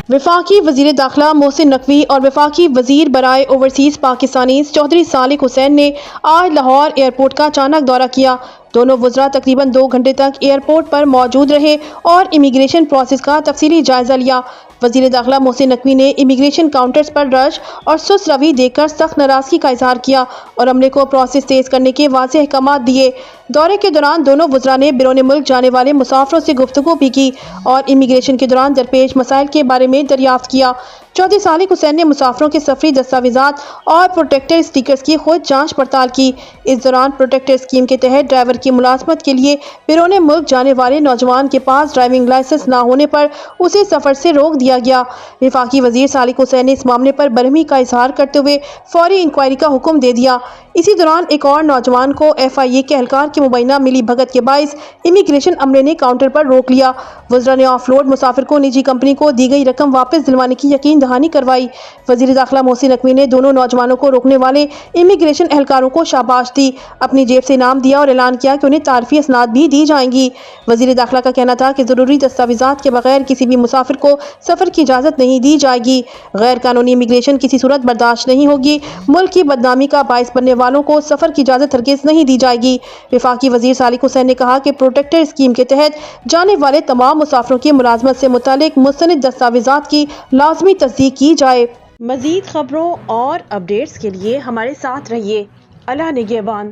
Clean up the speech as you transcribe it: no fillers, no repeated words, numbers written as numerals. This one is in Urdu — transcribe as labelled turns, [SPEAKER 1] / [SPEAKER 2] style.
[SPEAKER 1] وفاقی وزیر داخلہ محسن نقوی اور وفاقی وزیر برائے اوورسیز پاکستانی چودھری صالح حسین نے آج لاہور ایئرپورٹ کا اچانک دورہ کیا۔ دونوں وزراء تقریباً 2 گھنٹے تک ایئرپورٹ پر موجود رہے اور امیگریشن پروسیس کا تفصیلی جائزہ لیا۔ وزیر داخلہ محسن نقوی نے امیگریشن کاؤنٹرز پر رش اور سست روی دیکھ کر سخت ناراضگی کا اظہار کیا اور عملے کو پروسیس تیز کرنے کے واضح احکامات دیے۔ دورے کے دوران دونوں وزراء نے بیرون ملک جانے والے مسافروں سے گفتگو بھی کی اور امیگریشن کے دوران درپیش مسائل کے بارے میں دریافت کیا۔ چودھری صالح حسین نے مسافروں کے سفری دستاویزات اور پروٹیکٹر اسٹیکرز کی خود جانچ پڑتال کی۔ اس دوران پروٹیکٹر اسکیم کے تحت ڈرائیور کی ملازمت کے لیے بیرون ملک جانے والے نوجوان کے پاس ڈرائیونگ لائسنس نہ ہونے پر اسے سفر سے روک دیا گیا۔ وفاقی وزیر صالح حسین نے اس معاملے پر برہمی کا اظہار کرتے ہوئے فوری انکوائری کا حکم دے دیا۔ اسی دوران ایک اور نوجوان کو FIA کے اہلکار کی مبینہ ملی بھگت کے باعث امیگریشن عملے نے کاؤنٹر پر روک لیا۔ وزراء نے آف لوڈ مسافر کو نجی کمپنی کو دی گئی رقم واپس دلوانے کی یقین دہانی کروائی۔ وزیر داخلہ محسن نقوی نے دونوں نوجوانوں کو روکنے والے امیگریشن اہلکاروں کو شاباش دی، اپنی جیب سے انعام دیا اور اعلان کیا کہ انہیں تعارفی اسناد بھی دی جائیں گی۔ وزیر داخلہ کا کہنا تھا کہ ضروری دستاویزات کے بغیر کسی بھی مسافر کو سفر کی اجازت نہیں دی جائے گی۔ غیر قانونی امیگریشن کسی صورت برداشت نہیں ہوگی۔ ملک کی بدنامی کا باعث بننے والوں کو سفر کی اجازت ہرگز نہیں دی جائے گی۔ وفاقی وزیر صالح حسین نے کہا کہ پروٹیکٹر اسکیم کے تحت جانے والے تمام مسافروں کی ملازمت سے متعلق مستند دستاویزات کی لازمی تصدیق کی جائے۔ مزید خبروں اور اپڈیٹس کے لیے ہمارے ساتھ رہیے۔ اللہ نگہبان۔